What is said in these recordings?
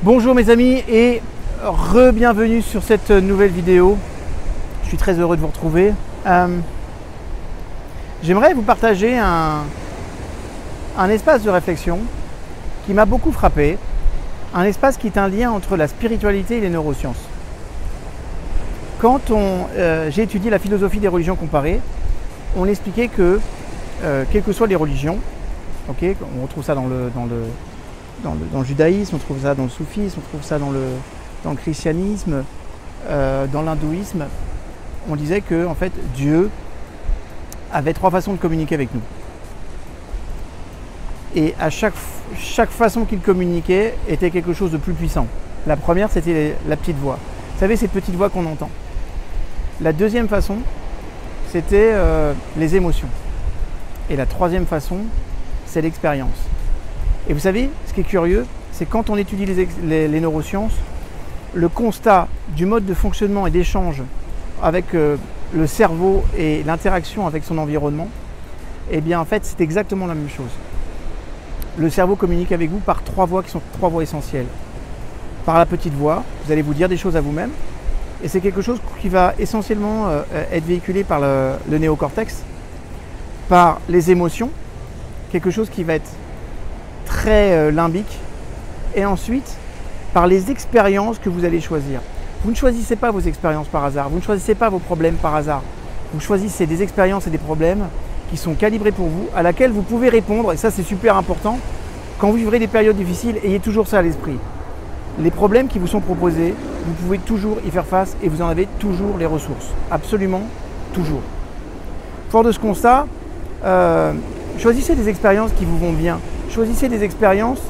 Bonjour mes amis et re-bienvenue sur cette nouvelle vidéo. Je suis très heureux de vous retrouver. J'aimerais vous partager un espace de réflexion qui m'a beaucoup frappé. Un espace qui est un lien entre la spiritualité et les neurosciences. Quand j'ai étudié la philosophie des religions comparées, on expliquait que, quelles que soient les religions, okay, on retrouve ça dans le judaïsme, on trouve ça dans le soufisme, on trouve ça dans le christianisme, dans l'hindouisme, on disait que en fait, Dieu avait trois façons de communiquer avec nous. Et à chaque façon qu'il communiquait était quelque chose de plus puissant. La première, c'était la petite voix. Vous savez, cette petite voix qu'on entend. La deuxième façon, c'était les émotions. Et la troisième façon, c'est l'expérience. Et vous savez, ce qui est curieux, c'est quand on étudie les neurosciences, le constat du mode de fonctionnement et d'échange avec le cerveau et l'interaction avec son environnement, eh bien en fait, c'est exactement la même chose. Le cerveau communique avec vous par trois voies qui sont trois voies essentielles. Par la petite voix, vous allez vous dire des choses à vous-même, et c'est quelque chose qui va essentiellement être véhiculé par le néocortex, par les émotions, quelque chose qui va être très limbique, et ensuite par les expériences que vous allez choisir. Vous ne choisissez pas vos expériences par hasard, vous ne choisissez pas vos problèmes par hasard, vous choisissez des expériences et des problèmes qui sont calibrés pour vous, à laquelle vous pouvez répondre, et ça c'est super important. Quand vous vivrez des périodes difficiles, ayez toujours ça à l'esprit. Les problèmes qui vous sont proposés, vous pouvez toujours y faire face et vous en avez toujours les ressources, absolument toujours. Fort de ce constat, choisissez des expériences qui vous vont bien, choisissez des expériences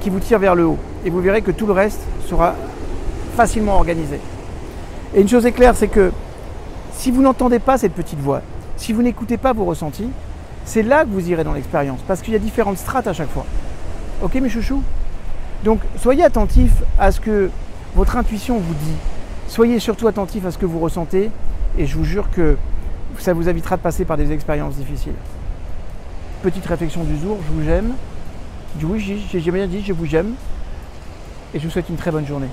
qui vous tirent vers le haut et vous verrez que tout le reste sera facilement organisé. Et une chose est claire, c'est que si vous n'entendez pas cette petite voix, si vous n'écoutez pas vos ressentis, c'est là que vous irez dans l'expérience, parce qu'il y a différentes strates à chaque fois. Ok mes chouchous? Donc soyez attentifs à ce que votre intuition vous dit. Soyez surtout attentifs à ce que vous ressentez, et je vous jure que ça vous évitera de passer par des expériences difficiles. Petite réflexion du jour, je vous aime. Oui, j'ai bien dit, je vous aime. Et je vous souhaite une très bonne journée.